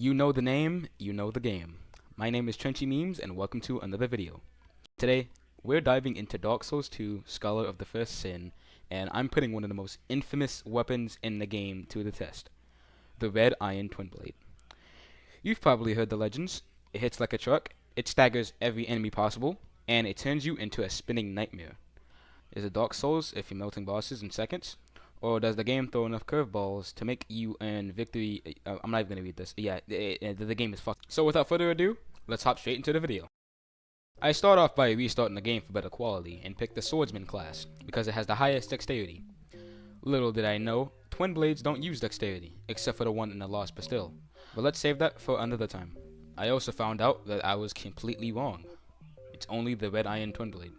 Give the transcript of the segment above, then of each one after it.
You know the name, you know the game. My name is Trenchy Memes, and welcome to another video. Today, we're diving into Dark Souls 2, Scholar of the First Sin, and I'm putting one of the most infamous weapons in the game to the test. The Red Iron Twinblade. You've probably heard the legends. It hits like a truck, it staggers every enemy possible, and it turns you into a spinning nightmare. Is it Dark Souls if you're melting bosses in seconds? Or does the game throw enough curveballs to make you earn victory? I'm not even going to read this. Yeah, the game is fucked. So without further ado, let's hop straight into the video. I start off by restarting the game for better quality and pick the Swordsman class because it has the highest dexterity. Little did I know, Twin Blades don't use dexterity, except for the one in the Lost Bastille. But let's save that for another time. I also found out that I was completely wrong. It's only the Red Iron Twin Blade.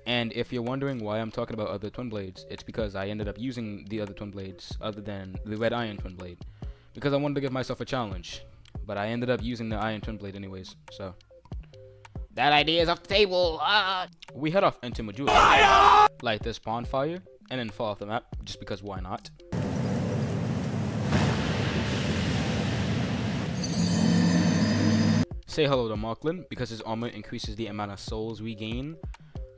And if you're wondering why I'm talking about other Twin Blades, it's because I ended up using the other Twin Blades other than the Red Iron Twin Blade. Because I wanted to give myself a challenge. But I ended up using the Iron Twin Blade anyways, so. That idea is off the table! We head off into Majula. Light this bonfire, and then fall off the map, just because why not? Say hello to Marklin, because his armor increases the amount of souls we gain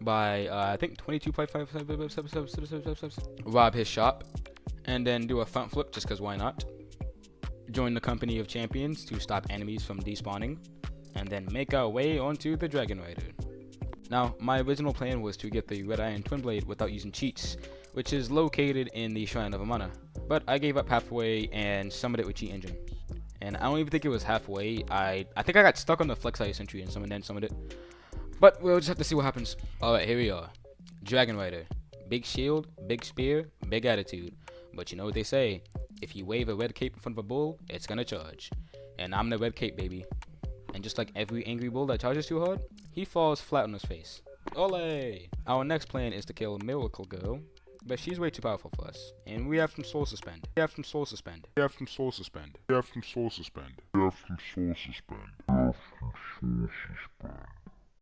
by I think 22.5. Rob his shop, and then do a front flip just cause why not. Join the company of champions to stop enemies from despawning, and then make our way onto the Dragon Rider. Now, my original plan was to get the Red Iron Twin Blade without using cheats, which is located in the Shrine of Amana, but I gave up halfway and summoned it with Cheat Engine. And I don't even think it was halfway. I think I got stuck on the Flexire Sentry and summoned it. But we'll just have to see what happens. Alright, here we are. Dragon Rider. Big shield, big spear, big attitude. But you know what they say. If you wave a red cape in front of a bull, it's gonna charge. And I'm the red cape, baby. And just like every angry bull that charges too hard, he falls flat on his face. Ole! Our next plan is to kill Miracle Girl. But she's way too powerful for us. And we have some soul suspend.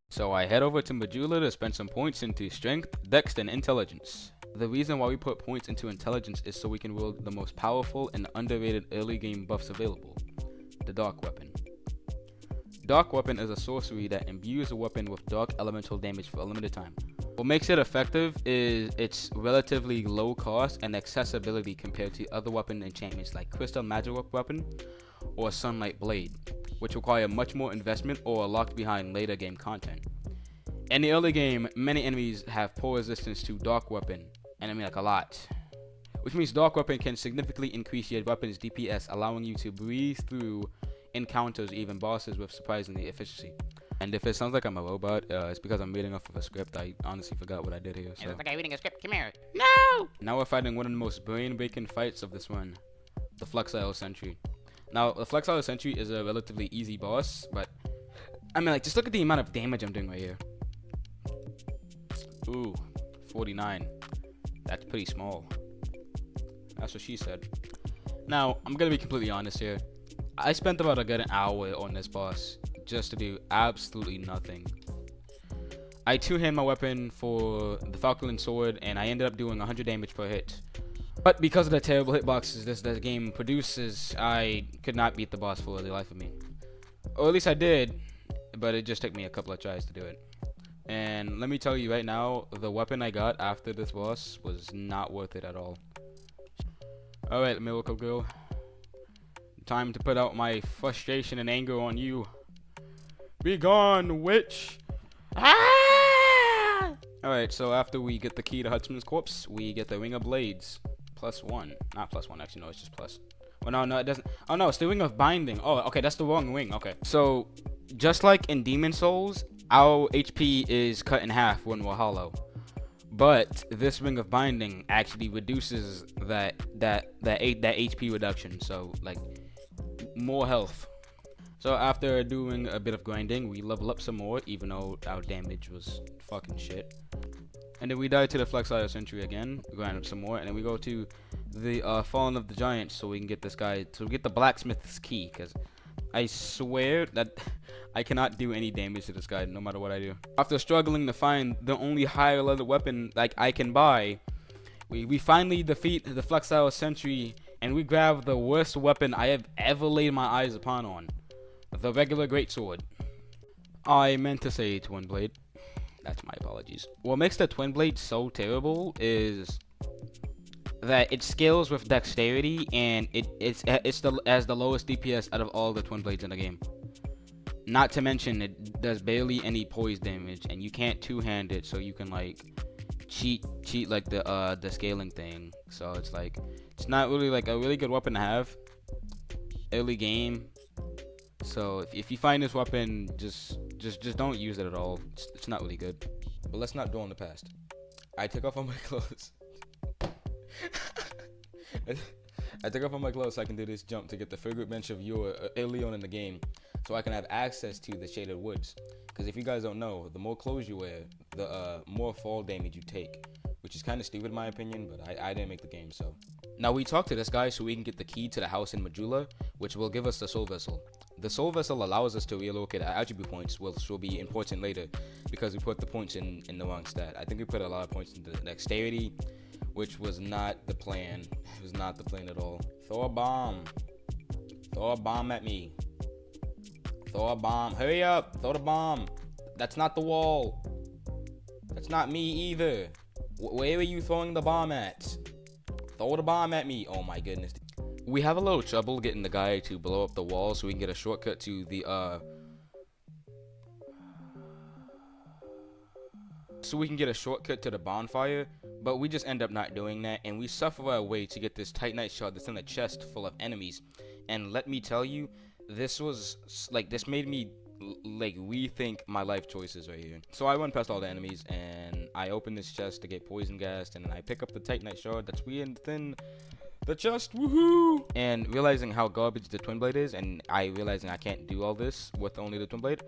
So I head over to Majula to spend some points into strength, dex, and intelligence. The reason why we put points into intelligence is so we can wield the most powerful and underrated early game buffs available, the Dark Weapon. Dark Weapon is a sorcery that imbues a weapon with dark elemental damage for a limited time. What makes it effective is its relatively low cost and accessibility compared to other weapon enchantments like Crystal Magic Weapon or Sunlight Blade, which require much more investment or are locked behind later game content. In the early game, many enemies have poor resistance to Dark Weapon, and I mean like a lot. Which means Dark Weapon can significantly increase your weapon's DPS, allowing you to breeze through encounters, even bosses, with surprisingly efficiency. And if it sounds like I'm a robot, it's because I'm reading off of a script. I honestly forgot what I did here. So. It's like I'm reading a script. Come here. No! Now we're fighting one of the most brain-breaking fights of this run, the Flexile Sentry. Now, the Flexile Sentry is a relatively easy boss, but I mean, like, just look at the amount of damage I'm doing right here. Ooh, 49. That's pretty small. That's what she said. Now, I'm gonna be completely honest here. I spent about a good hour on this boss just to do absolutely nothing. I two-hand my weapon for the Falcon Sword, and I ended up doing 100 damage per hit. But because of the terrible hitboxes this game produces, I could not beat the boss for the life of me. Or at least I did, but it just took me a couple of tries to do it. And let me tell you right now, the weapon I got after this boss was not worth it at all. Alright, Miracle Girl. Time to put out my frustration and anger on you. Be gone, witch! Ah! Alright, so after we get the key to Huntsman's corpse, we get the Ring of Blades. +1. Not +1, actually, no, it's just plus. Oh, no, it doesn't. Oh, no, it's the Ring of Binding. Oh, okay, that's the wrong ring. Okay. So, just like in Demon Souls, our HP is cut in half when we're hollow. But this Ring of Binding actually reduces that HP reduction. So, like, more health. So after doing a bit of grinding, we level up some more, even though our damage was fucking shit. And then we die to the Flexire Sentry again, grind up some more, and then we go to the Fallen of the Giants so we can get this guy, to get the blacksmith's key, because I swear that I cannot do any damage to this guy no matter what I do. After struggling to find the only higher level weapon like I can buy, we finally defeat the Flexile Sentry and we grab the worst weapon I have ever laid my eyes upon on. The regular greatsword. I meant to say Twinblade. That's my apologies. What makes the Twinblade so terrible is that it scales with dexterity, and it's has the lowest DPS out of all the Twinblades in the game. Not to mention, it does barely any poise damage, and you can't two-hand it, so you can like cheat like the scaling thing. So it's like it's not really like a really good weapon to have early game. So if you find this weapon, just don't use it at all. It's not really good. But let's not dwell on the past. I took off all my clothes. I took off all my clothes so I can do this jump to get the fragrant bench of your early on in the game, so I can have access to the shaded woods. Because if you guys don't know, the more clothes you wear, the more fall damage you take, which is kind of stupid in my opinion, but I didn't make the game, so. Now we talked to this guy so we can get the key to the house in Majula, which will give us the soul vessel. The soul vessel allows us to relocate our attribute points, which will be important later, because we put the points in the wrong stat. I think we put a lot of points into dexterity, which was not the plan. It was not the plan at all. Throw a bomb. Throw a bomb at me. Throw a bomb. Hurry up. Throw the bomb. That's not the wall. That's not me either. Where are you throwing the bomb at? Throw the bomb at me. Oh my goodness. We have a little trouble getting the guy to blow up the wall so we can get a shortcut to the bonfire, but we just end up not doing that, and we suffer our way to get this Titanite shard that's in a chest full of enemies. And let me tell you, this made me like rethink my life choices right here. So I run past all the enemies, and I open this chest to get poison gassed, and then I pick up the Titanite shard that's within the chest, woohoo! And realizing how garbage the Twinblade is, and realizing I can't do all this with only the Twinblade,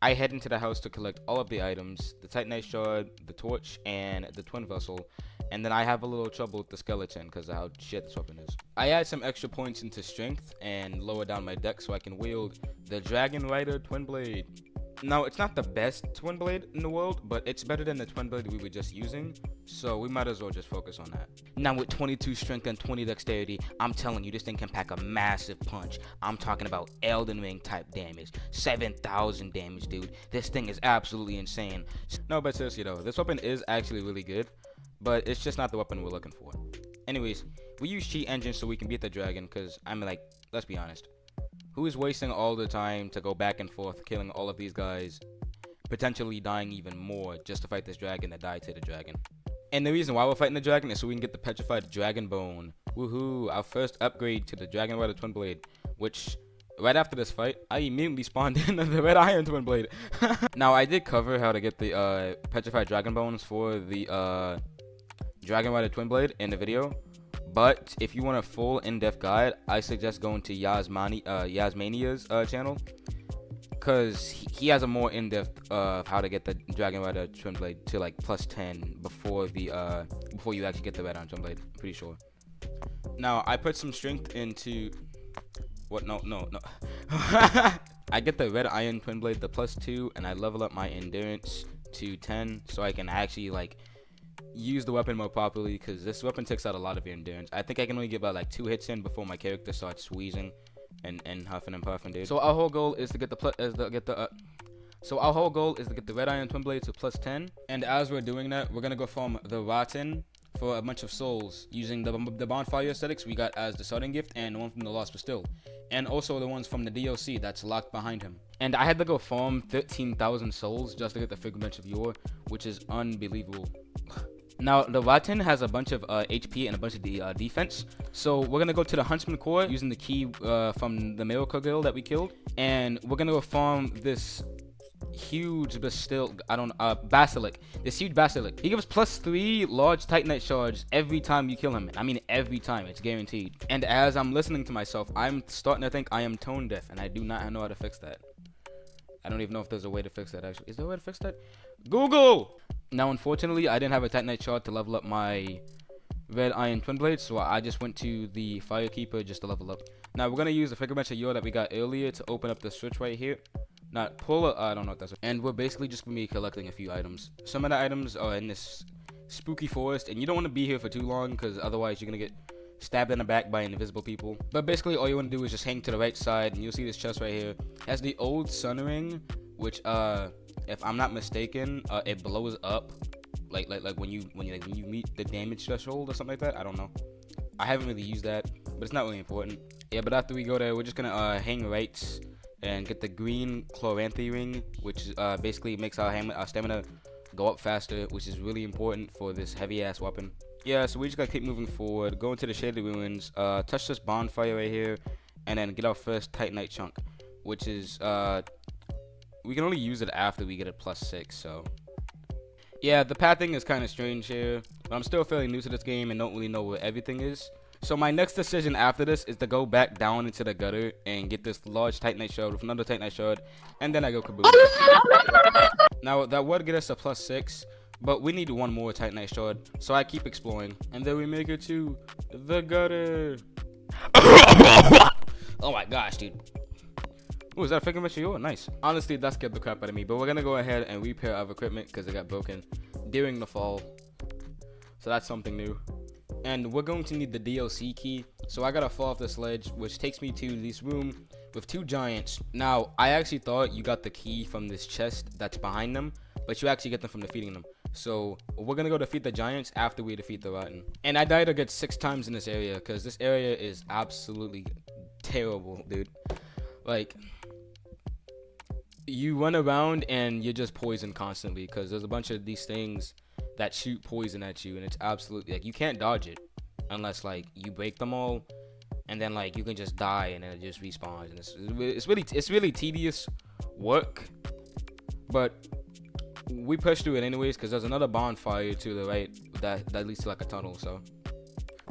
I head into the house to collect all of the items, the Titanite shard, the torch, and the twin vessel, and then I have a little trouble with the skeleton because of how shit this weapon is. I add some extra points into strength and lower down my deck so I can wield the Dragon Rider Twinblade. Now, it's not the best Twinblade in the world, but it's better than the Twinblade we were just using, so we might as well just focus on that. Now, with 22 strength and 20 dexterity, I'm telling you, this thing can pack a massive punch. I'm talking about Elden Ring type damage, 7,000 damage, dude. This thing is absolutely insane. No, but seriously though, this weapon is actually really good, but it's just not the weapon we're looking for. Anyways, we use cheat engines so we can beat the dragon, because, I mean, like, let's be honest. Who is wasting all the time to go back and forth, killing all of these guys, potentially dying even more just to fight this dragon that died to the dragon? And the reason why we're fighting the dragon is so we can get the petrified dragon bone. Woohoo! Our first upgrade to the Dragon Rider Twinblade, which right after this fight, I immediately spawned in the Red Iron Twinblade. Now, I did cover how to get the petrified dragon bones for the Dragon Rider Twinblade in the video. But if you want a full in-depth guide, I suggest going to Yasmania's channel, because he has a more in-depth of how to get the Dragon Rider Twinblade to like plus 10 before you actually get the Red Iron Twinblade. I'm pretty sure. Now I put some strength into what? No. I get the Red Iron Twinblade, the plus 2, and I level up my endurance to 10 so I can actually like use the weapon more properly, because this weapon takes out a lot of your endurance. I think I can only get about like 2 hits in before my character starts wheezing and huffing and puffing, dude. So our whole goal is to get the Red Iron Twinblade to plus 10, and as we're doing that, we're gonna go farm the Rotten for a bunch of souls using the bonfire aesthetics we got as the starting gift, and the one from the Lost Bastille, and also the ones from the DLC that's locked behind him. And I had to go farm 13,000 souls just to get the Figment of Yore, which is unbelievable. Now, the Rotten has a bunch of HP and a bunch of defense, so we're gonna go to the Huntsman Core using the key from the Miracle Girl that we killed, and we're gonna go farm this huge Basilic. This huge Basilic. He gives plus 3 large Titanite shards every time you kill him. I mean, every time. It's guaranteed. And as I'm listening to myself, I'm starting to think I am tone deaf, and I do not know how to fix that. I don't even know if there's a way to fix that, actually. Is there a way to fix that? Google! Now, unfortunately, I didn't have a Titanite shard to level up my Red Iron Twinblade, so I just went to the Firekeeper just to level up. Now, we're going to use the Figment of Yore that we got earlier to open up the switch right here. Not pull I don't know what that's. And we're basically just going to be collecting a few items. Some of the items are in this spooky forest, and you don't want to be here for too long, because otherwise you're going to get stabbed in the back by invisible people. But basically, all you want to do is just hang to the right side, and you'll see this chest right here. It has the old sun ring, which if I'm not mistaken, it blows up like when you meet the damage threshold or something like that. I don't know. I haven't really used that, but it's not really important. Yeah, but after we go there, we're just gonna hang right and get the green chloranthy ring, which basically makes our stamina go up faster, which is really important for this heavy ass weapon. Yeah, so we just gotta keep moving forward, go into the shaded ruins, touch this bonfire right here, and then get our first titanite chunk, which is we can only use it after we get a +6. So yeah, the pathing is kind of strange here, but I'm still fairly new to this game and don't really know where everything is. So my next decision after this is to go back down into the gutter and get this large titanite shard with another titanite shard, and then I go kaboom. Now that would get us a +6, but we need one more titanite shard, so I keep exploring, and then we make it to the gutter. Oh my gosh, dude. Oh, is that a figure of yours? Nice. Honestly, that scared the crap out of me, but we're gonna go ahead and repair our equipment because it got broken during the fall. So that's something new. And we're going to need the DLC key, so I gotta fall off this ledge, which takes me to this room with 2 giants. Now, I actually thought you got the key from this chest that's behind them, but you actually get them from defeating them. So we're gonna go defeat the giants after we defeat the rotten. And I died a good 6 times in this area because this area is absolutely terrible, dude. Like, you run around and you're just poisoned constantly because there's a bunch of these things that shoot poison at you, and it's absolutely like you can't dodge it unless like you break them all, and then like you can just die and then it just respawns, and it's really tedious work, but we push through it anyways because there's another bonfire to the right that leads to like a tunnel.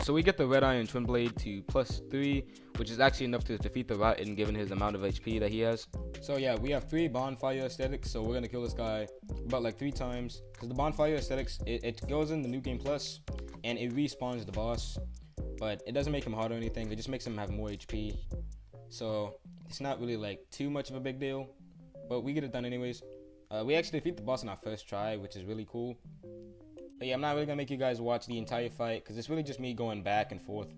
So we get the red iron Twinblade to +3, which is actually enough to defeat the rotten given his amount of HP that he has. So yeah, we have 3 bonfire aesthetics, so we're gonna kill this guy about like 3 times. Because the bonfire aesthetics, it goes in the new game plus, and it respawns the boss, but it doesn't make him hard or anything, it just makes him have more HP. So it's not really like too much of a big deal, but we get it done anyways. We actually defeat the boss on our first try, which is really cool. But yeah, I'm not really gonna make you guys watch the entire fight because it's really just me going back and forth,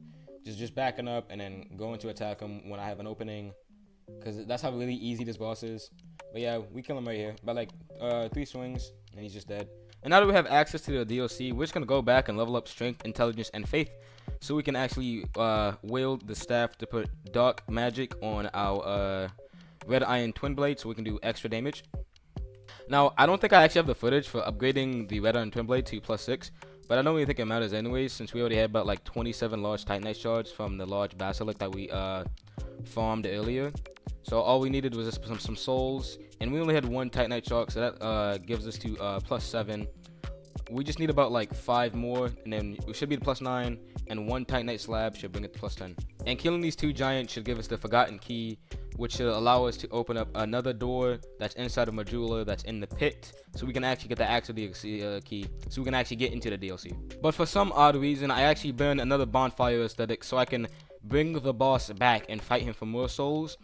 just backing up and then going to attack him when I have an opening, because that's how really easy this boss is. But yeah, we kill him right here by like 3 swings and he's just dead. And now that we have access to the DLC, we're just gonna go back and level up strength, intelligence, and faith, so we can actually wield the staff to put dark magic on our red iron Twinblade, so we can do extra damage. Now, I don't think I actually have the footage for upgrading the red iron Twinblade to +6, but I don't really think it matters anyways, since we already had about like 27 large titanite shards from the large basilisk that we farmed earlier. So all we needed was just some souls, and we only had 1 titanite shard, so that gives us to +7. We just need about like 5 more, and then we should be to +9, and 1 titanite slab should bring it to +10. And killing these 2 giants should give us the forgotten key, which should allow us to open up another door that's inside of Medulla that's in the pit, so we can actually get the actual DLC key, so we can actually get into the DLC. But for some odd reason, I actually burned another bonfire aesthetic so I can bring the boss back and fight him for more souls.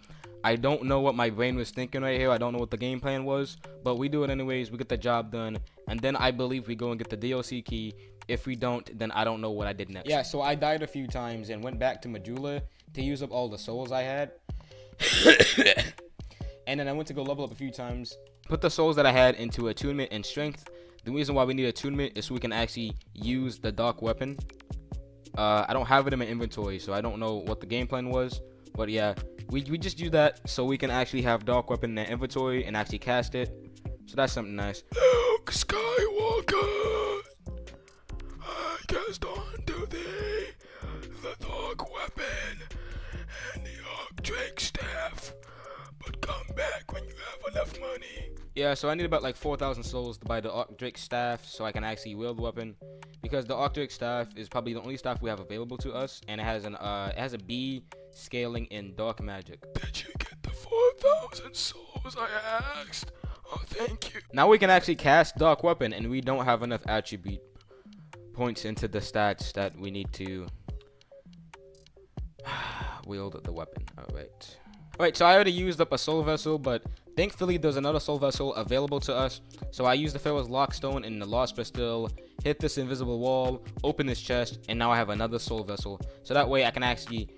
I don't know what my brain was thinking right here. I don't know what the game plan was, but we do it anyways. We get the job done, and then I believe we go and get the DLC key. If we don't, then I don't know what I did next. Yeah, so I died a few times and went back to Medulla to use up all the souls I had. And then I went to go level up a few times, put the souls that I had into attunement and strength. The reason why we need attunement is so we can actually use the dark weapon. I don't have it in my inventory, so I don't know what the game plan was, but yeah, we just do that so we can actually have dark weapon in our inventory and actually cast it. So that's something nice. Luke Skywalker, I cast onto thee the dark weapon and the Archdrake staff, but come back when you have enough money. Yeah, so I need about like 4,000 souls to buy the Archdrake staff so I can actually wield the weapon, because the Archdrake staff is probably the only staff we have available to us, and it has a B scaling in dark magic. Did you get the 4,000 souls I asked? Oh, thank you. Now we can actually cast dark weapon, and we don't have enough attribute points into the stats that we need to wield the weapon. All right. Alright, so I already used up a soul vessel, but thankfully there's another soul vessel available to us. So I used the Pharaoh's Lockstone and the Lost Pistol, hit this invisible wall, open this chest, and now I have another soul vessel. So that way I can actually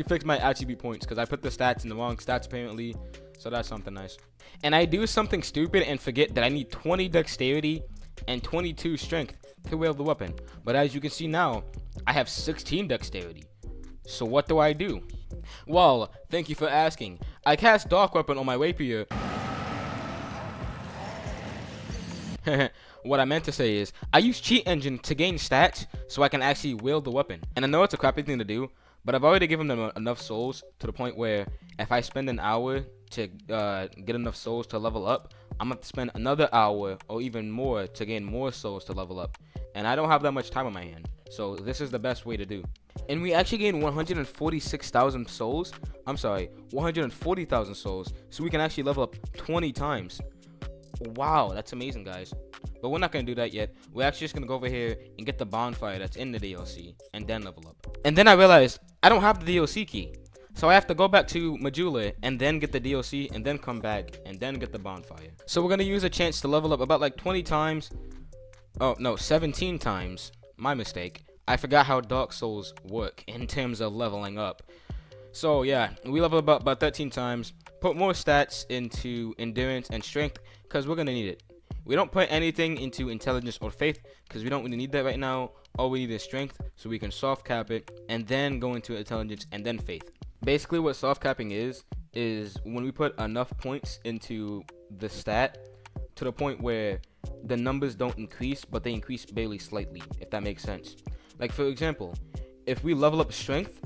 fix my attribute points, because I put the stats in the wrong stats apparently. So that's something nice. And I do something stupid and forget that I need 20 dexterity and 22 strength to wield the weapon. But as you can see now, I have 16 dexterity. So what do I do? Well, thank you for asking. I cast Dark Weapon on my rapier. What I meant to say is, I use Cheat Engine to gain stats so I can actually wield the weapon. And I know it's a crappy thing to do, but I've already given them enough souls to the point where if I spend an hour to get enough souls to level up, I'm going to spend another hour or even more to gain more souls to level up. And I don't have that much time on my hand. So this is the best way to do. And we actually gain 146,000 souls. I'm sorry, 140,000 souls. So we can actually level up 20 times. Wow, that's amazing, guys. But we're not going to do that yet. We're actually just going to go over here and get the bonfire that's in the DLC and then level up. And then I realized I don't have the DLC key. So I have to go back to Majula and then get the DLC and then come back and then get the bonfire. So we're going to use a chance to level up about like 20 times. Oh, no, 17 times. My mistake. I forgot how Dark Souls work in terms of leveling up. So yeah, we level up about 13 times. Put more stats into endurance and strength because we're going to need it. We don't put anything into intelligence or faith because we don't really need that right now. All we need is strength so we can soft cap it and then go into intelligence and then faith. Basically what soft capping is when we put enough points into the stat to the point where the numbers don't increase but they increase barely slightly, if that makes sense. Like for example, if we level up strength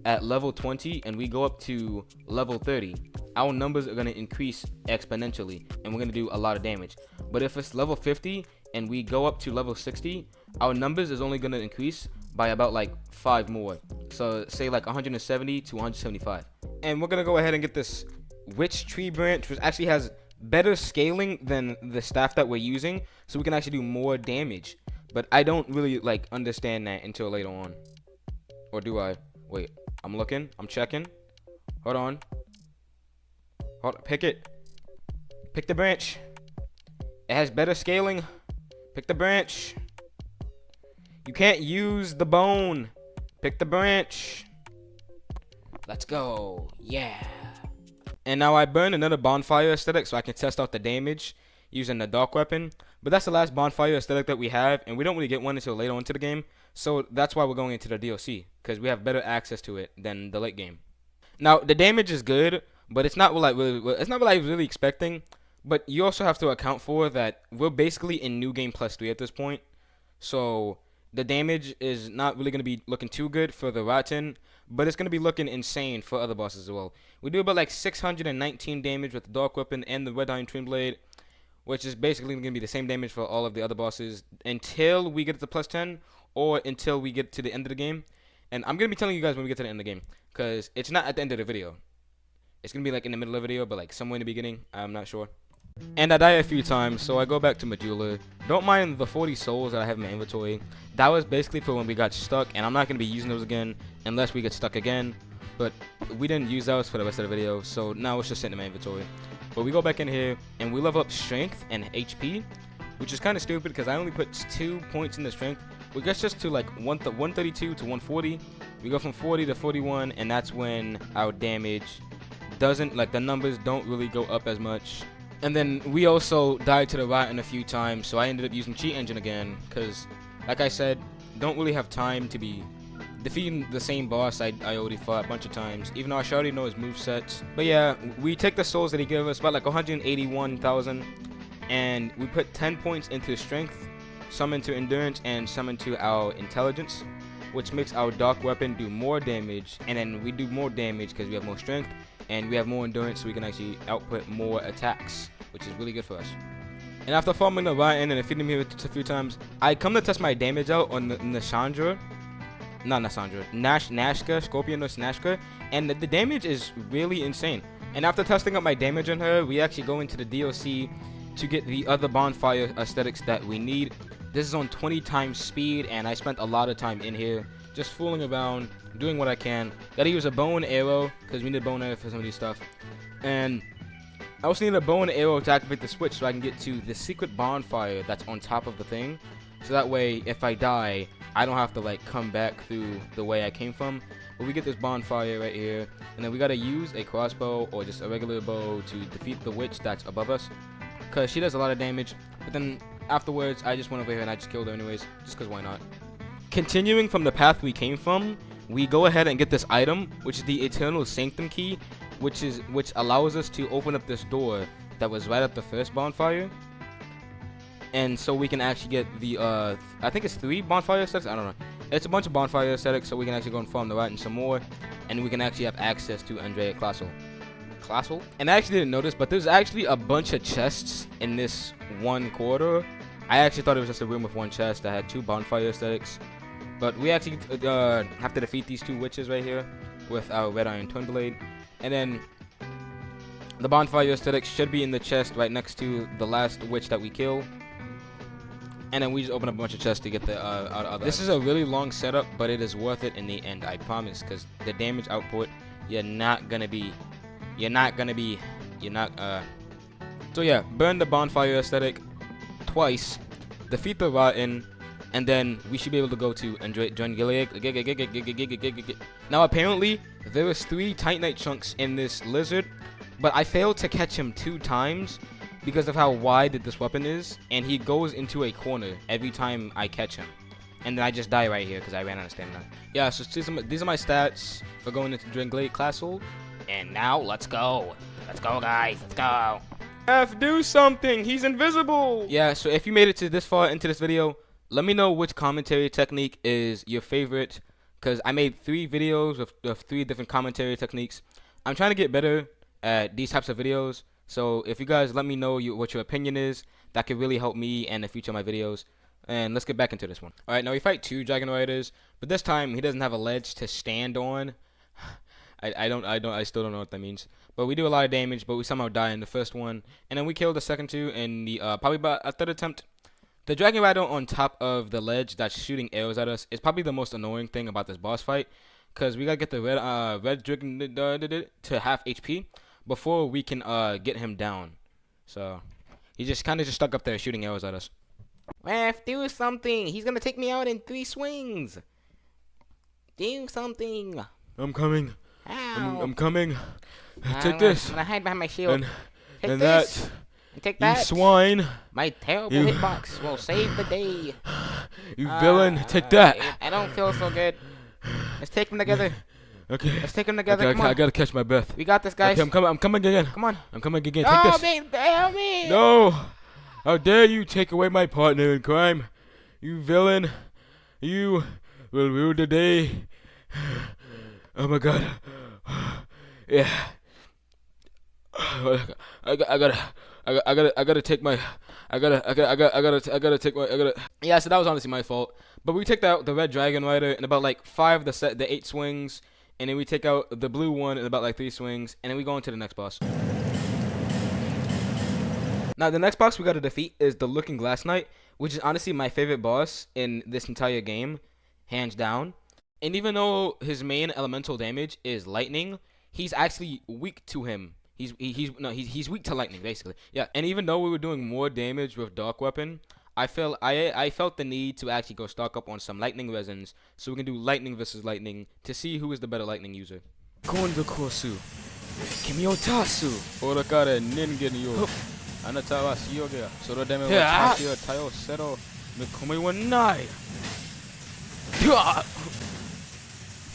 at level 20 and we go up to level 30, our numbers are going to increase exponentially and we're going to do a lot of damage. But if it's level 50 and we go up to level 60, our numbers is only going to increase by about like 5 more. So say like 170 to 175. And we're going to go ahead and get this Witch Tree Branch, which actually has better scaling than the staff that we're using, so we can actually do more damage. But I don't really like understand that until later on. Or do I? Wait, I'm looking, I'm checking. Hold on. Pick it. Pick the branch. It has better scaling. Pick the branch. You can't use the bone. Pick the branch. Let's go. Yeah. And now I burned another bonfire aesthetic so I can test out the damage using the dark weapon. But that's the last bonfire aesthetic that we have, and we don't really get one until later on into the game. So that's why we're going into the DLC, because we have better access to it than the late game. Now the damage is good, but it's not what I was really expecting. But you also have to account for that we're basically in New Game Plus 3 at this point. So the damage is not really going to be looking too good for the Rotten, but it's going to be looking insane for other bosses as well. We do about like 619 damage with the Dark Weapon and the Red Iron Twinblade, which is basically going to be the same damage for all of the other bosses until we get to plus 10 or until we get to the end of the game. And I'm going to be telling you guys when we get to the end of the game, because it's not at the end of the video. It's going to be like in the middle of the video, but like somewhere in the beginning. I'm not sure. And I die a few times, so I go back to Majula. Don't mind the 40 souls that I have in my inventory. That was basically for when we got stuck, and I'm not going to be using those again unless we get stuck again. But we didn't use those for the rest of the video, so now it's just sitting in my inventory. But we go back in here, and we level up strength and HP, which is kind of stupid because I only put 2 points in the strength. We get just to like 132 to 140. We go from 40 to 41, and that's when our damage doesn't, like the numbers don't really go up as much. And then we also died to the Rotten a few times, so I ended up using Cheat Engine again, because, like I said, don't really have time to be defeating the same boss I already fought a bunch of times, even though I should already know his movesets. But yeah, we take the souls that he gave us, about like 181,000, and we put 10 points into strength, some into endurance, and some into our intelligence, which makes our dark weapon do more damage, and then we do more damage because we have more strength, and we have more endurance, so we can actually output more attacks, which is really good for us. And after farming the Rotten and defeating him a few times, I come to test my damage out on the Nashka, Scorpion or Snashka, and the damage is really insane. And after testing out my damage on her, we actually go into the DLC to get the other bonfire aesthetics that we need. This is on 20 times speed, and I spent a lot of time in here just fooling around, doing what I can. Gotta use a bow and arrow, because we need a bow and arrow for some of these stuff. And I also need a bow and arrow to activate the switch so I can get to the secret bonfire that's on top of the thing. So that way, if I die, I don't have to like come back through the way I came from. But we get this bonfire right here, and then we gotta use a crossbow or just a regular bow to defeat the witch that's above us, because she does a lot of damage. But then afterwards, I just went over here and I just killed her anyways, just because why not. Continuing from the path we came from, we go ahead and get this item, which is the Eternal Sanctum Key, which allows us to open up this door that was right at the first bonfire. And so we can actually get the, I think it's 3 bonfire aesthetics, I don't know. It's a bunch of bonfire aesthetics, so we can actually go and farm the rat and some more. And we can actually have access to Archdrake Classel. And I actually didn't notice, but there's actually a bunch of chests in this one corridor. I actually thought it was just a room with one chest that had 2 bonfire aesthetics. But we actually have to defeat these 2 witches right here with our red iron Twinblade. And then the bonfire aesthetics should be in the chest right next to the last witch that we kill. And then we just open up a bunch of chests to get the other. This is a really long setup, but it is worth it in the end, I promise. Because the damage output, So yeah, burn the bonfire aesthetic twice, defeat the rotten, and then we should be able to go to join Gilead. Now apparently there was 3 Titanite chunks in this lizard, but I failed to catch him 2 times because of how wide this weapon is, and he goes into a corner every time I catch him. And then I just die right here because I ran out of stamina. Yeah, so these are my stats for going into Twinblade Classel. And now, let's go. Let's go, guys. Let's go. F, do something. He's invisible. Yeah, so if you made it to this far into this video, let me know which commentary technique is your favorite, because I made 3 videos of 3 different commentary techniques. I'm trying to get better at these types of videos. So if you guys let me know what your opinion is, that could really help me and the future of my videos. And let's get back into this one. Alright, now we fight 2 Dragon Riders, but this time he doesn't have a ledge to stand on. I still don't know what that means. But we do a lot of damage, but we somehow die in the first one. And then we kill the second 2 in the probably about a 3rd attempt. The Dragon Rider on top of the ledge that's shooting arrows at us is probably the most annoying thing about this boss fight, because we gotta get the red dragon to half HP before we can get him down. So he just kind of just stuck up there shooting arrows at us. Ref, do something. He's gonna take me out in 3 swings. Do something. I'm coming. Ow. I'm coming. Take this. I'm gonna hide behind my shield. Take and this. that. And take that. You swine. My terrible hitbox will save the day. You villain. Take that. I don't feel so good. Let's take them together. Okay. Let's take them together. Okay, I gotta catch my breath. We got this, guys. Okay, I'm coming again. Come on. I'm coming again. Oh, Take this. babe, help me. No. How dare you take away my partner in crime? You villain. You will rule the day. Oh my god. Yeah. I gotta take my. Yeah, so that was honestly my fault. But we take out the red dragon rider in about like 5 the 8 swings, and then we take out the blue one in about like 3 swings, and then we go on to the next boss. Now the next boss we gotta defeat is the Looking Glass Knight, which is honestly my favorite boss in this entire game, hands down. And even though his main elemental damage is lightning, he's actually weak to him. He's weak to lightning, basically. Yeah, and even though we were doing more damage with Dark Weapon, I felt the need to actually go stock up on some lightning resins so we can do lightning versus lightning to see who is the better lightning user. Kondo Kosu, Kimi o Tasu, Orakare Ningen yo, Anata wa Shioge, Sorodeme wa Tashi wa Tayo Sero, Mikomi wa Nai.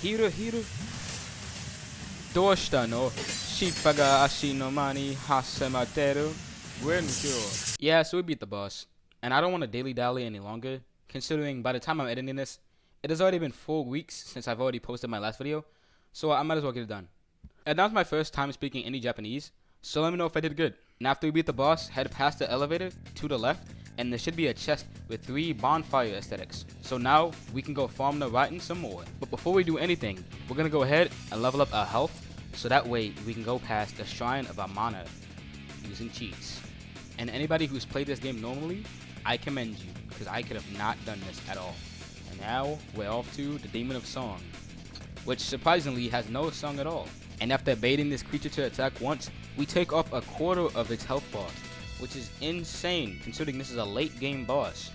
Hiru. Doshita no Shippa ga ashi no mani hasemateru. Yeah, so we beat the boss. And I don't want to dilly-dally any longer, considering by the time I'm editing this, it has already been 4 weeks since I've already posted my last video, so I might as well get it done. And that was my first time speaking any Japanese, so let me know if I did good. And after we beat the boss, head past the elevator to the left, and there should be a chest with 3 bonfire aesthetics. So now, we can go farm the rotten some more. But before we do anything, we're going to go ahead and level up our health, so that way we can go past the Shrine of Amana using cheats. And anybody who's played this game normally, I commend you, because I could have not done this at all. And now we're off to the Demon of Song, which surprisingly has no song at all. And after baiting this creature to attack once, we take off a quarter of its health bar, which is insane considering this is a late game boss.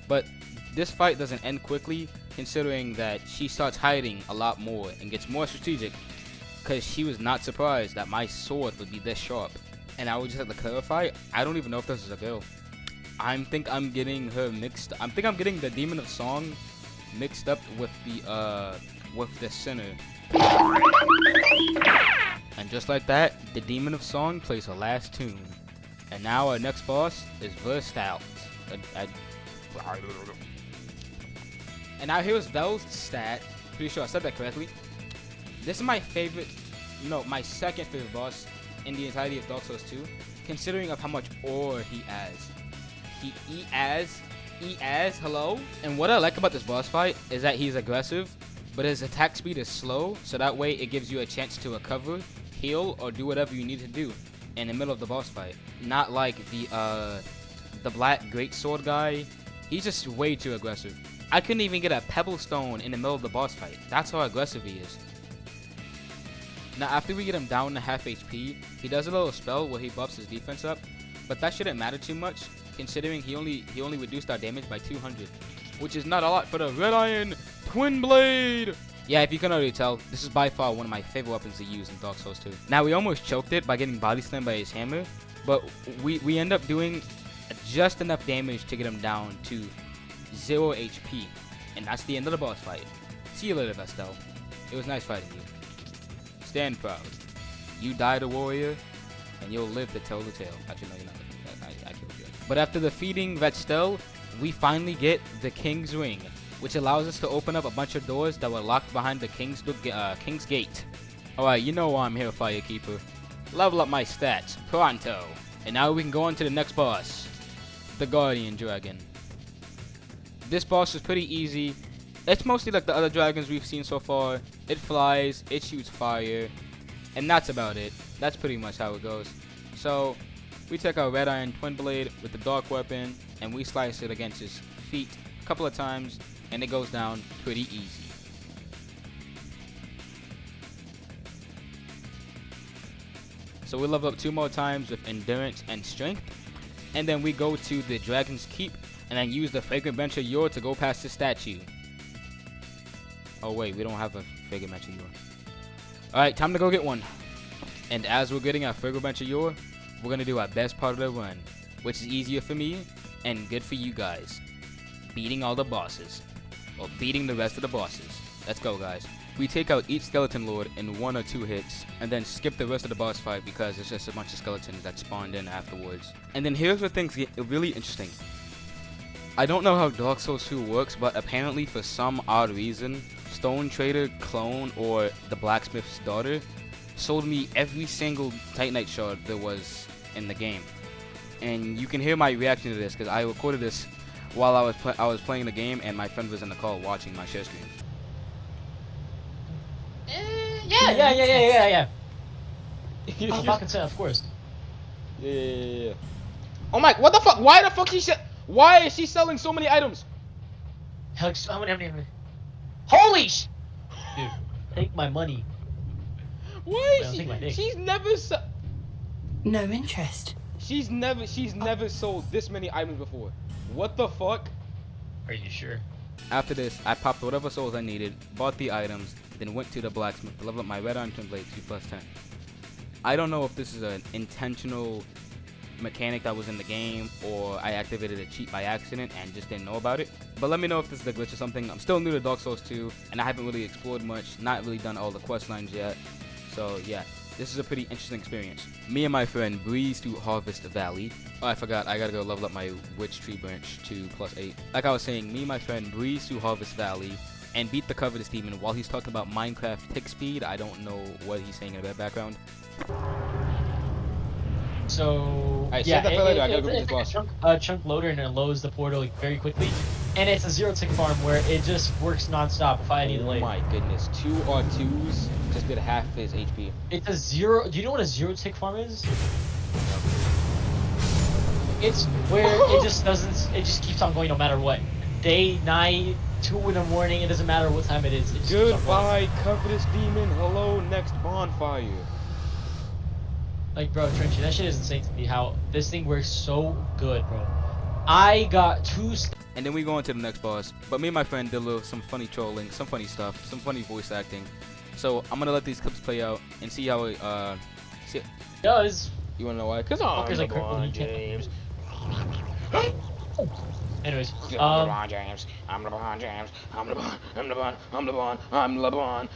But this fight doesn't end quickly, considering that she starts hiding a lot more and gets more strategic, because she was not surprised that my sword would be this sharp. And I would just have to clarify, I don't even know if this is a girl. I think I'm getting her mixed. I think I'm getting the Demon of Song mixed up with the sinner. And just like that, the Demon of Song plays her last tune. And now our next boss is versed out. And now here's Vel's stat. Pretty sure I said that correctly. This is my favorite, no, my second favorite boss in the entirety of Dark Souls 2, considering of how much ore he has. He has, hello? And what I like about this boss fight is that he's aggressive, but his attack speed is slow, so that way it gives you a chance to recover, heal, or do whatever you need to do in the middle of the boss fight. Not like the black greatsword guy. He's just way too aggressive. I couldn't even get a pebble stone in the middle of the boss fight. That's how aggressive he is. Now after we get him down to half HP, he does a little spell where he buffs his defense up, but that shouldn't matter too much, considering he only reduced our damage by 200, which is not a lot for the Red Iron Twinblade. Yeah, if you can already tell, this is by far one of my favorite weapons to use in Dark Souls 2. Now we almost choked it by getting body slammed by his hammer, but we end up doing just enough damage to get him down to 0 HP, and that's the end of the boss fight. See you later, Vestel. It was nice fighting you. Stand proud. You died a warrior, and you'll live to tell the tale. Actually, no, you're not. I killed you. But after defeating Vestel, we finally get the King's Ring, which allows us to open up a bunch of doors that were locked behind the King's Gate. Alright, you know why I'm here, Firekeeper. Level up my stats, pronto. And now we can go on to the next boss, the Guardian Dragon. This boss is pretty easy. It's mostly like the other dragons we've seen so far. It flies, it shoots fire, and that's about it. That's pretty much how it goes. So, we take our Red Iron Twinblade with the Dark Weapon, and we slice it against his feet a couple of times, and it goes down pretty easy. So we level up 2 more times with Endurance and Strength, and then we go to the Dragon's Keep, and then use the Fragrant Bench of Yore to go past the statue. Oh wait, we don't have a Fragrant Bench of Yore. Alright, time to go get one. And as we're getting our Fragrant Bench of Yore, we're going to do our best part of the run, which is easier for me and good for you guys. Beating all the bosses. Or beating the rest of the bosses. Let's go, guys. We take out each skeleton lord in 1 or 2 hits, and then skip the rest of the boss fight because it's just a bunch of skeletons that spawned in afterwards. And then here's where things get really interesting. I don't know how Dark Souls 2 works, but apparently for some odd reason, Stone Trader, Clone, or the Blacksmith's Daughter sold me every single Titanite shard there was in the game. And you can hear my reaction to this because I recorded this while I was playing the game, and my friend was in the call watching my share stream. Yeah. Oh, fucking say, of course. Yeah. Oh my, what the fuck? Why the fuck why is she selling so many items? How many? Holy sh! Dude, take my money. Why Well, is take my dick. she's never No interest. she's never sold this many items before. What the fuck? Are you sure? After this, I popped whatever souls I needed, bought the items, then went to the blacksmith to level up my Red Iron Twinblade to +10. I don't know if this is an intentional mechanic that was in the game, or I activated a cheat by accident and just didn't know about it. But let me know if this is a glitch or something. I'm still new to Dark Souls 2, and I haven't really explored much, not really done all the quest lines yet. So yeah, this is a pretty interesting experience. Me and my friend breezed to Harvest Valley. Oh, I forgot, I gotta go level up my Witch Tree branch to +8. Like I was saying, me and my friend breezed to Harvest Valley and beat the Covetous Demon while he's talking about Minecraft tick speed. I don't know what he's saying in the background. So Alright, yeah, save that for later. I gotta it's go beat this like boss. a chunk loader, and it loads the portal like, very quickly. And it's a 0 tick farm where it just works non-stop if I need to Oh lay. my goodness, 2 R2s just did half his HP. It's a 0. Do you know what a 0 tick farm is? It's where it just doesn't. It just keeps on going no matter what. Day, night, 2 in the morning. It doesn't matter what time it is. It just keeps on going. Goodbye, covetous demon. Hello, next bonfire. Like, bro, Trenchy, that shit is insane to me. How this thing works so good, bro. I got 2. And then we go on to the next boss. But me and my friend did some funny trolling, some funny stuff, some funny voice acting. So I'm gonna let these clips play out and see how it Does. You wanna know why? Cause I'm Fuckers like LeBron Kirkland, you James. Anyways, I'm LeBron James. I'm LeBron James. I'm LeBron. I'm LeBron. I'm LeBron. I'm LeBron.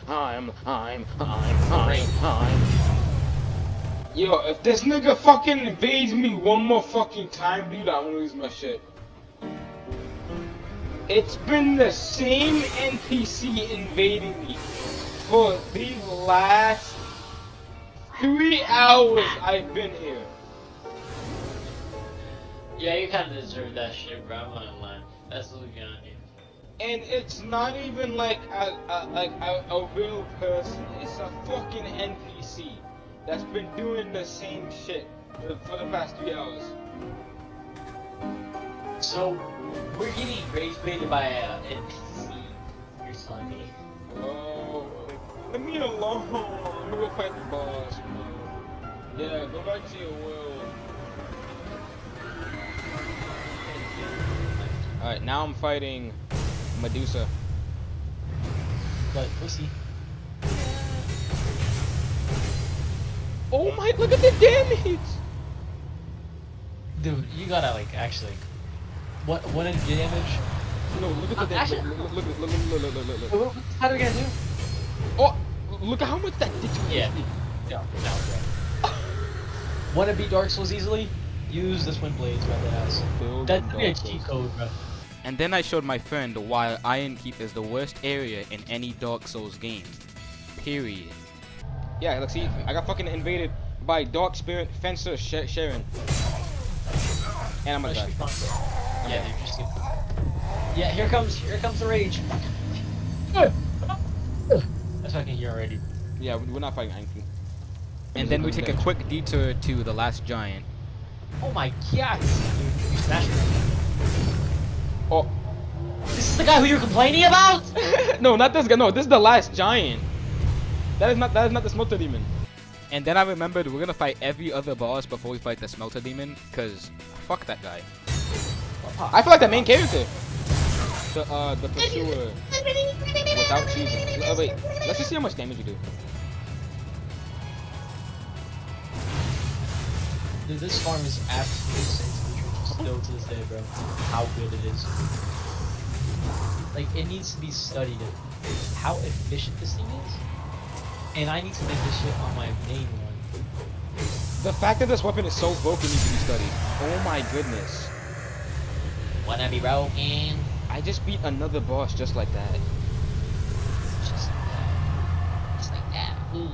I'm. Yo, if this nigga fucking invades me one more fucking time, dude, I'm gonna lose my shit. It's been the same NPC invading me for these last 3 hours I've been here. yeah, you kind of deserve that shit, bro. I'm not gonna lie. That's what we got on you. And it's not even like a real person. It's a fucking NPC that's been doing the same shit for the past 3 hours. So, we're getting rage baited by an NPC. You're telling me. Oh, leave me alone. I'm gonna go fight the boss, bro. Yeah, go back to your world. Alright, now I'm fighting Medusa. But we'll see. Oh my, look at the damage! Dude, you gotta like actually. What in damage? No, look at the damage. Actually- Look. How do we gonna do? Oh, look at how much that did to me. Yeah. No, bro. Wanna beat Dark Souls easily? Use the Twinblades, bro. That's a cheat code, bro. And then I showed my friend why Iron Keep is the worst area in any Dark Souls game. Period. Yeah, look, see, I got fucking invaded by Dark Spirit Fencer Sharon. And I'm gonna die. Yeah, they're just good. Yeah, here comes the rage. That's fucking here already. Yeah, we're not fighting Iron Keep. And then we take a quick detour to the last giant. Oh my god! Dude, you smashed him. Oh. This is the guy who you're complaining about? No, not this guy. No, this is the last giant. That is not the smelter demon. And then I remembered we're gonna fight every other boss before we fight the smelter demon, cause fuck that guy. I feel like the main character. The pursuer without choosing. Oh wait, let's just see how much damage we do. Dude, this farm is absolutely insane still to this day, bro. How good it is. Like, it needs to be studied how efficient this thing is. And I need to make this shit on my main one. The fact that this weapon is so broken needs to be studied. Oh my goodness. Wanna be broken? I just beat another boss just like that. Just like that. Just like that. Ooh.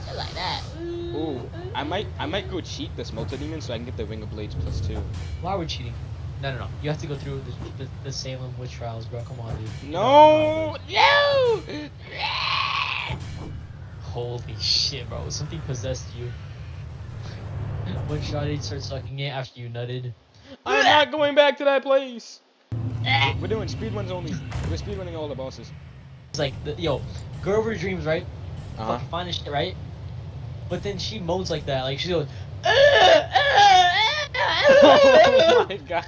Just like that. Ooh, I might go cheat the smelter demon so I can get the Ring of Blades +2. Why are we cheating? No. You have to go through the Salem witch trials, bro. Come on, dude. No! No! Holy shit, bro. Something possessed you. When Shadi started sucking it after you nutted. I'm not going back to that place! We're doing speedruns only. We're speedrunning all the bosses. It's like, yo, girl of her dreams, right? Uh-huh. Fucking fine as shit, right? But then she moans like that. Like, she goes, Oh my god.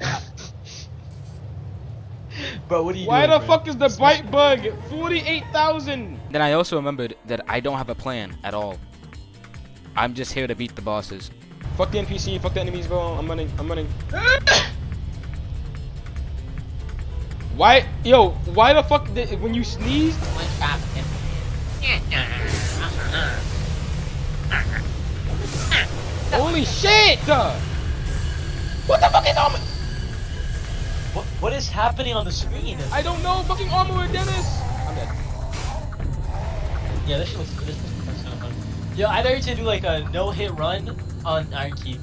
bro, what are you Why doing, the bro? fuck is the bite bug 48,000? Then I also remembered that I don't have a plan at all. I'm just here to beat the bosses. Fuck the NPC, fuck the enemies, bro. I'm running. Why, yo, why the fuck did, when you sneezed? Holy shit! What the fuck is armor? What is happening on the screen? I don't know, fucking armor, Dennis! I'm dead. Yeah, this shit looks kind of fun. Yo, I dare you to do like a no-hit run on Iron Keep.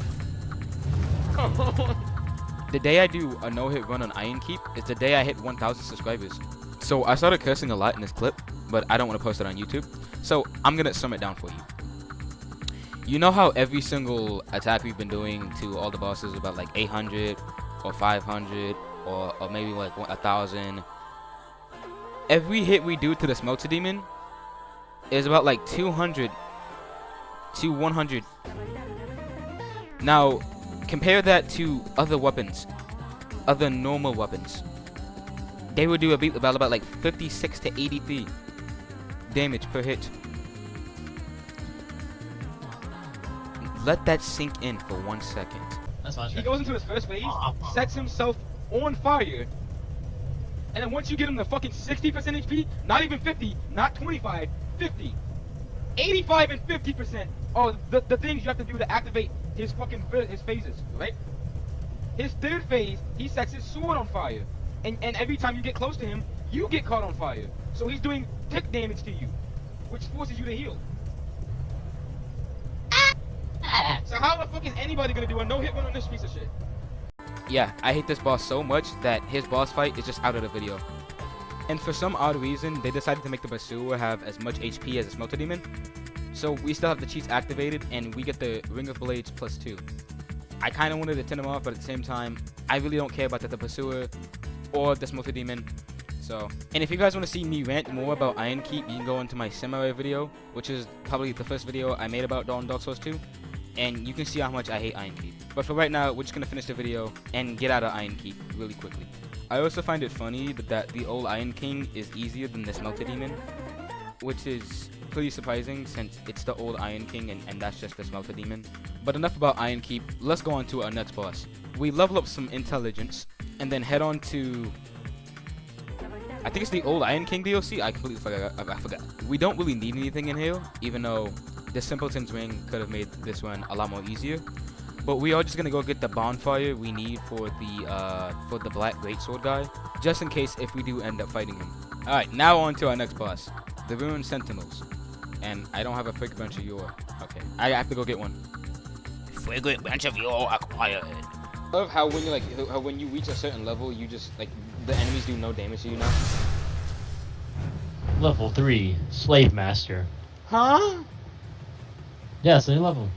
The day I do a no-hit run on Iron Keep is the day I hit 1,000 subscribers. So I started cursing a lot in this clip, but I don't want to post it on YouTube. So I'm gonna sum it down for you. You know how every single attack we've been doing to all the bosses is about like 800 or 500 or maybe like 1,000. Every hit we do to the Smelter Demon is about like 200 to 100. Now, compare that to other weapons, other normal weapons. They would do about like 56 to 83 damage per hit. Let that sink in for 1 second. That's not He true. goes into his first phase, sets himself on fire, and then once you get him to fucking 60% HP, not even 50, not 25, 50, 85 and 50% are the things you have to do to activate his fucking his phases, right? His third phase, he sets his sword on fire, and every time you get close to him, you get caught on fire. So he's doing tick damage to you, which forces you to heal. So how the fuck is anybody gonna do a no-hit run on this piece of shit? Yeah, I hate this boss so much that his boss fight is just out of the video. And for some odd reason, they decided to make the Pursuer have as much HP as a Smelter Demon. So we still have the cheats activated, and we get the Ring of Blades +2. I kind of wanted to turn him off, but at the same time, I really don't care about the Pursuer or the Smelter Demon. So, and if you guys want to see me rant more about Iron Keep, you can go into my Samurai video, which is probably the first video I made about Dark Souls 2. And you can see how much I hate Iron Keep. But for right now, we're just gonna finish the video and get out of Iron Keep really quickly. I also find it funny that the old Iron King is easier than the Smelter Demon, which is pretty surprising since it's the old Iron King and that's just the Smelter Demon. But enough about Iron Keep, let's go on to our next boss. We level up some intelligence and then head on to, I think it's the old Iron King DLC. I completely forgot. We don't really need anything in here, even though the Simpleton's Ring could have made this one a lot more easier. But we are just gonna go get the bonfire we need for the Black Greatsword guy, just in case if we do end up fighting him. Alright, now on to our next boss, the Ruined Sentinels. And I don't have a Fragrant Branch of Yore. Okay, I have to go get one. Fragrant Branch of Yore acquired. I love how when you reach a certain level, you just like the enemies do no damage to you now. Level 3, Slave Master. Huh? Yeah, same level.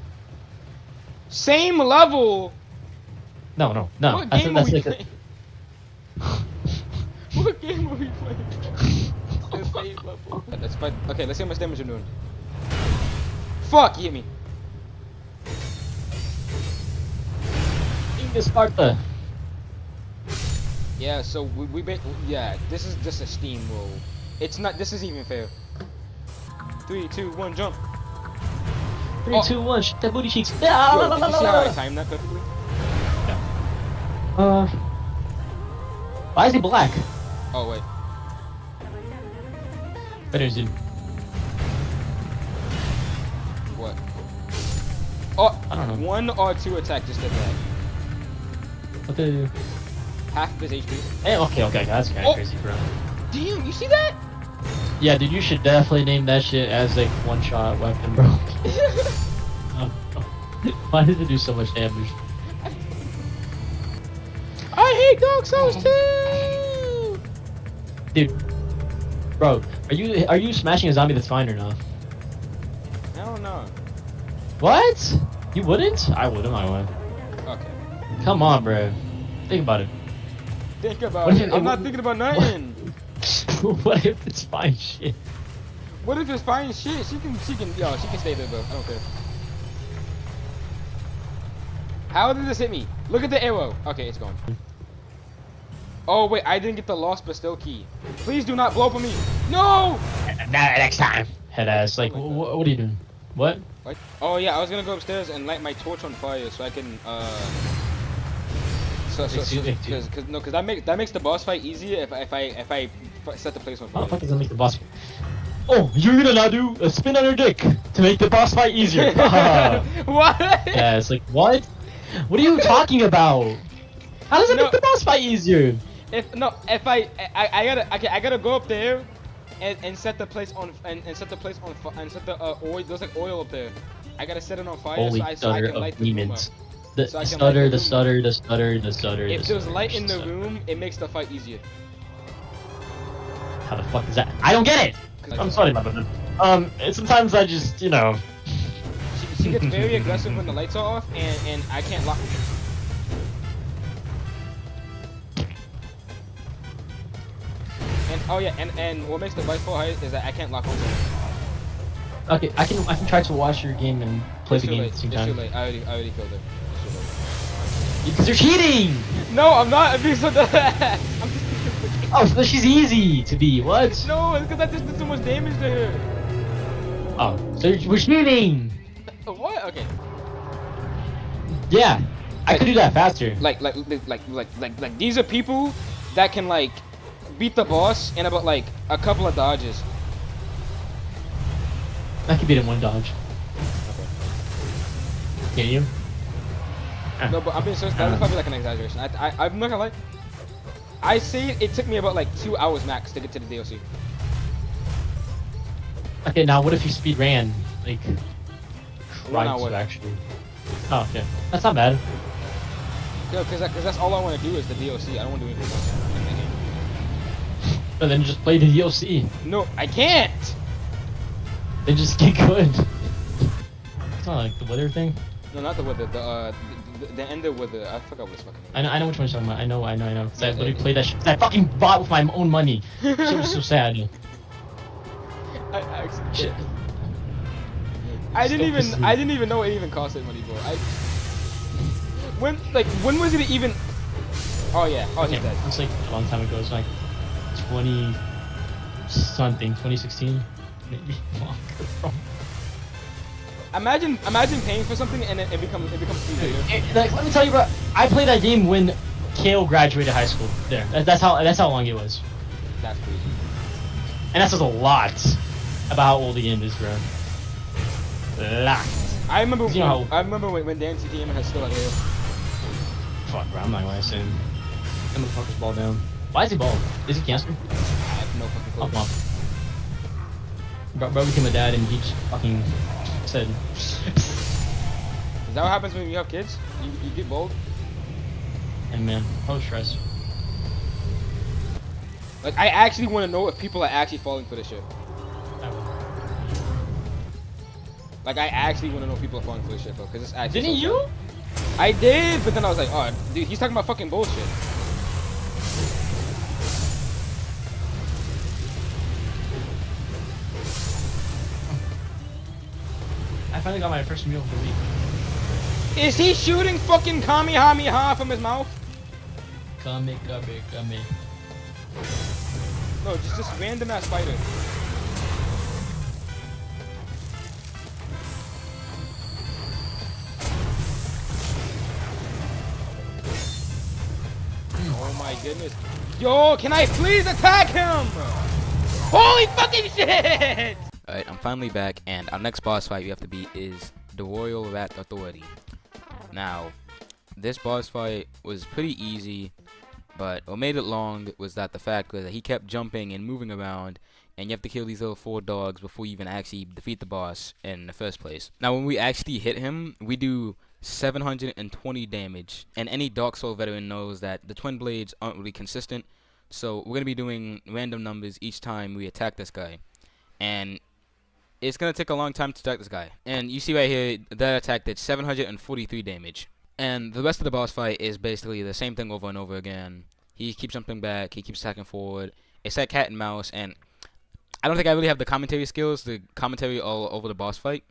Same level. No. What I game think are that's we like playing? What game are we playing? The same level. Let's fight. Okay, let's see how much damage you're doing. Fuck, he hit me. King of Sparta. Yeah, so we yeah, this is just a steamroll. It's not. This isn't even fair. 3, 2, 1, jump. 3, 2, 1, shoot that booty cheeks. Yo, did you see how I timed that perfectly? Why is he black? Oh wait. What is it? What? Oh, I don't know. 1 or 2 attack just did that. What did I do? Half of his HP. Hey, okay, that's kind of crazy, bro. Damn, you see that? Yeah, dude, you should definitely name that shit as like one-shot weapon, bro. Why does it do so much damage? I hate Dark Souls 2! Dude, bro, are you smashing a zombie that's fine or not? I don't know. What? You wouldn't? I would. Okay. Come on, bro. Think about it. Think about What it. if- I'm not thinking about nothing. What if it's fine shit? What if it's fine shit? She can stay there, bro. I don't care. How did this hit me? Look at the arrow. Okay, it's gone. Oh wait, I didn't get the lost but still key. Please do not blow up on me. No! Next time. Head ass. Like, what are you doing? What? What? Oh yeah, I was gonna go upstairs and light my torch on fire so I can because that makes the boss fight easier if I set the place on How fire. the fuck does that make the boss? Oh, you're gonna now do a spin on your dick to make the boss fight easier. What? Yeah, it's like, what? What are you talking about? How does it make the boss fight easier? I gotta go up there and set the place on and set the oil. There's like oil up there. I gotta set it on fire Holy so I stutter can light of the room demons. up. The So I can light the stutter. If there's light in the room, it makes the fight easier. How the fuck is that? I don't get it! I'm sorry, my brother. Sometimes I just, you know. she gets very aggressive when the lights are off, and I can't lock. And oh yeah, and what makes the boss fight hard is that I can't lock onto her. Okay, I can try to watch your game and play the game at the same time. It's too late. I already killed her. It's too late. Because you're cheating! No, I'm not. I'm being so I'm just Oh, so she's easy to be. What? No, it's because I just did so much damage to her. Oh, so we're cheating! What? Okay. Yeah, I could do that faster. Like these are people that can like beat the boss in about like a couple of dodges. I could beat him one dodge. Can you? No, but I'm being serious. That's probably like an exaggeration. I'm not gonna lie. I say it took me about like 2 hours max to get to the DLC. Okay, now what if you speed ran? Like, 1 hour. Actually. Oh, okay. That's not bad. No, because that's all I want to do is the DLC. I don't want to do anything else in the game. But then just play the DLC. No, I can't! Then just get good. It's not like the weather thing. No, not the weather. The end of weather. I forgot what it's fucking name. I know which one you're talking about. I know. Cause I literally played that shit. I fucking bought with my own money. Shit was so sad. I actually Shit. I didn't even know it even costed money, bro. When was it even? Oh yeah. Oh, he's dead. It's like a long time ago. It's like 20 something, 2016 maybe. Fuck. Imagine paying for something and it becomes free later. Like, let me tell you, bro. I played that game when Kale graduated high school. There. That's how long it was. That's crazy. And that says a lot about how old the game is, bro. Lot. I remember. You know I remember when Dan CTM had still had hair. Fuck, bro. I'm not gonna say. That motherfucker's bald down. Why is he bald? Is he cancer? I have no fucking clue. Oh, come on. Bro became a dad and he just fucking said. Is that what happens when you have kids? You get bold? And man, how stress. Like, I actually want to know if people are actually falling for this shit. Like, I actually want to know if people are falling for this shit, bro, because it's actually. Didn't you? I did, but then I was like, oh, dude, he's talking about fucking bullshit. I finally got my first meal of the week. Is he shooting fucking Kamehameha from his mouth? Come. No, just random ass spider. Oh my goodness. Yo, can I please attack him? Holy fucking shit! Alright, I'm finally back, and our next boss fight we have to beat is the Royal Rat Authority. Now, this boss fight was pretty easy, but what made it long was that the fact was that he kept jumping and moving around, and you have to kill these little 4 dogs before you even actually defeat the boss in the first place. Now, when we actually hit him, we do 720 damage, and any Dark Souls veteran knows that the twin blades aren't really consistent, so we're going to be doing random numbers each time we attack this guy. And it's going to take a long time to attack this guy. And you see right here, that attack did 743 damage. And the rest of the boss fight is basically the same thing over and over again. He keeps jumping back, he keeps attacking forward. It's like cat and mouse, and I don't think I really have the commentary skills, the commentary all over the boss fight.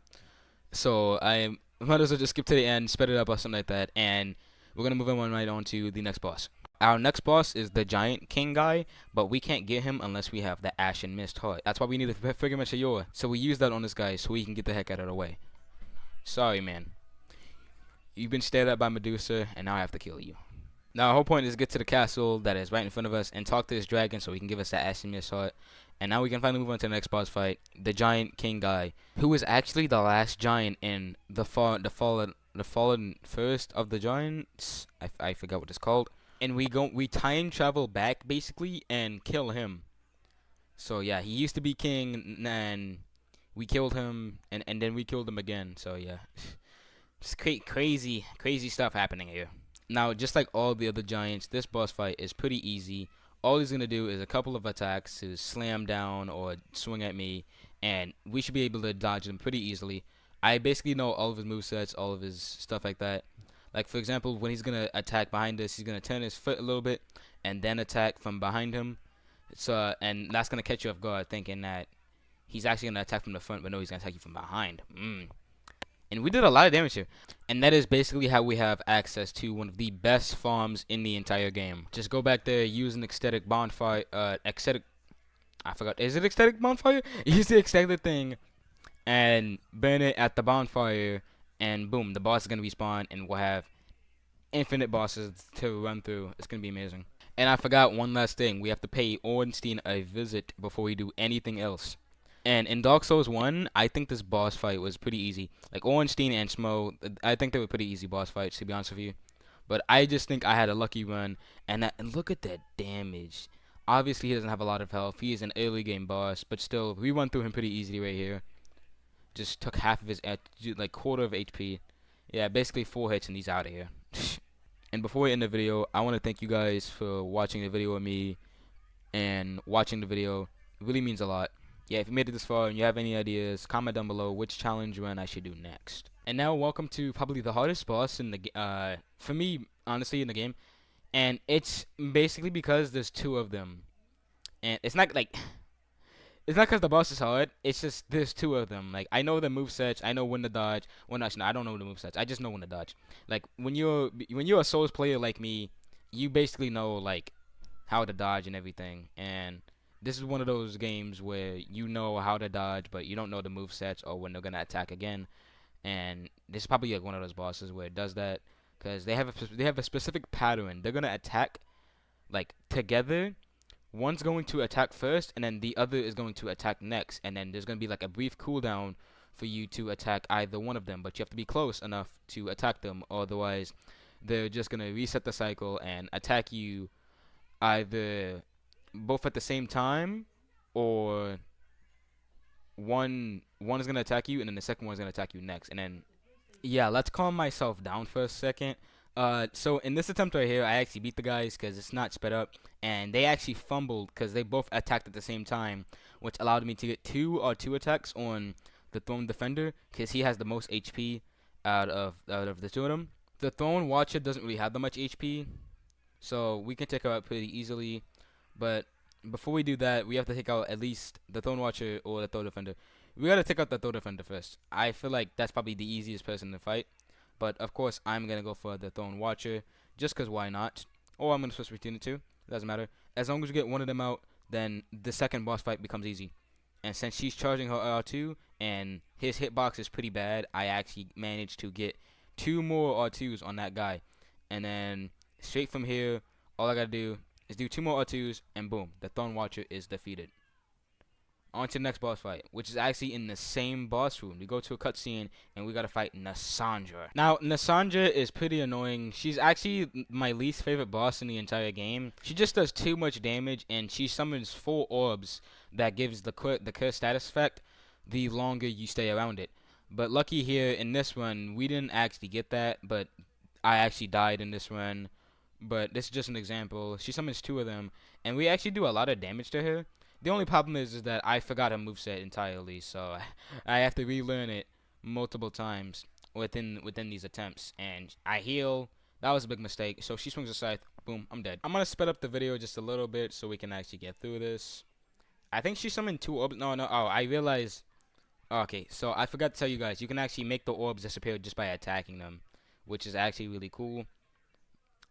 So I might as well just skip to the end, sped it up or something like that, and we're going to move on right on to the next boss. Our next boss is the Giant King guy, but we can't get him unless we have the Ashen Mist heart. That's why we need the Figment of Yor. So we use that on this guy so we can get the heck out of the way. Sorry, man. You've been stared at by Medusa, and now I have to kill you. Now, our whole point is to get to the castle that is right in front of us and talk to this dragon so he can give us that Ashen Mist heart. And now we can finally move on to the next boss fight, the Giant King guy, who is actually the last giant in the fallen first of the giants. I forgot what it's called. And we time travel back basically and kill him. So yeah, he used to be king, and we killed him, and then we killed him again. So yeah, just crazy stuff happening here. Now, just like all the other giants, this boss fight is pretty easy. All he's gonna do is a couple of attacks to slam down or swing at me, and we should be able to dodge them pretty easily. I basically know all of his movesets, all of his stuff like that. Like for example, when he's gonna attack behind us, he's gonna turn his foot a little bit and then attack from behind him. So and that's gonna catch you off guard, thinking that he's actually gonna attack from the front, but no, he's gonna attack you from behind. And we did a lot of damage here. And that is basically how we have access to one of the best farms in the entire game. Just go back there, use an ecstatic bonfire, I forgot, is it ecstatic bonfire? Use the ecstatic thing and burn it at the bonfire, and boom, the boss is gonna respawn, and we'll have infinite bosses to run through. It's gonna be amazing. And I forgot one last thing. We have to pay Ornstein a visit before we do anything else. And in Dark Souls 1, I think this boss fight was pretty easy. Like Ornstein and Smo, I think they were pretty easy boss fights, to be honest with you. But I just think I had a lucky run, and look at that damage. Obviously, he doesn't have a lot of health. He is an early game boss, but still, we went through him pretty easily right here. Just took half of his, like quarter of HP. Yeah, basically 4 hits and he's out of here. And before we end the video, I want to thank you guys for watching the video with me and watching the video. It really means a lot. Yeah, if you made it this far and you have any ideas, comment down below which challenge run I should do next. And now, welcome to probably the hardest boss in the for me, honestly, in the game. And it's basically because there's 2 of them. And it's not like it's not because the boss is hard. It's just there's 2 of them. Like I know the movesets. I know when to dodge. Well, actually, no, I don't know the movesets. I just know when to dodge. Like when you're a Souls player like me, you basically know like how to dodge and everything. And this is one of those games where you know how to dodge, but you don't know the movesets or when they're gonna attack again. And this is probably like one of those bosses where it does that, because they have a specific pattern. They're gonna attack like together. One's going to attack first, and then the other is going to attack next, and then there's gonna be like a brief cooldown for you to attack either one of them. But you have to be close enough to attack them, otherwise they're just gonna reset the cycle and attack you either both at the same time, or one is gonna attack you and then the second one's gonna attack you next. And then yeah, let's calm myself down for a second. So in this attempt right here, I actually beat the guys because it's not sped up, and they actually fumbled because they both attacked at the same time, which allowed me to get 2 attacks on the Throne Defender because he has the most HP out of the 2 of them. The Throne Watcher doesn't really have that much HP, so we can take her out pretty easily. But before we do that, we have to take out at least the Throne Watcher or the Throne Defender. We gotta take out the Throne Defender first. I feel like that's probably the easiest person to fight. But of course, I'm gonna go for the Throne Watcher, just cause why not? Or I'm gonna switch between the 2. It doesn't matter. As long as we get one of them out, then the second boss fight becomes easy. And since she's charging her R2 and his hitbox is pretty bad, I actually managed to get 2 more R2s on that guy. And then straight from here, all I gotta do is do 2 more R2s, and boom, the Throne Watcher is defeated. On to the next boss fight, which is actually in the same boss room. We go to a cutscene, and we gotta fight Nassandra. Now, Nassandra is pretty annoying. She's actually my least favorite boss in the entire game. She just does too much damage, and she summons 4 orbs that gives the curse status effect the longer you stay around it. But lucky here, in this run, we didn't actually get that, but I actually died in this run. But this is just an example. She summons 2 of them, and we actually do a lot of damage to her. The only problem is that I forgot her moveset entirely, so I have to relearn it multiple times within these attempts. And I heal. That was a big mistake. So she swings a scythe. Boom, I'm dead. I'm gonna sped up the video just a little bit so we can actually get through this. I think she summoned 2 orbs. No. Oh, I realized. Okay, so I forgot to tell you guys. You can actually make the orbs disappear just by attacking them, which is actually really cool.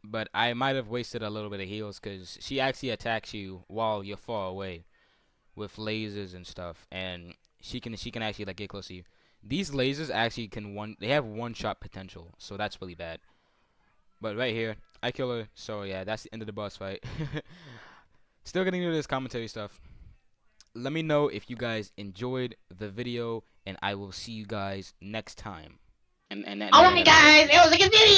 But I might have wasted a little bit of heals because she actually attacks you while you're far away with lasers and stuff, and she can actually like get close to you. These lasers actually they have 1-shot potential, so that's really bad. But right here, I kill her, so yeah, that's the end of the boss fight. Still getting into this commentary stuff. Let me know if you guys enjoyed the video, and I will see you guys next time. Alright guys, it was a good video!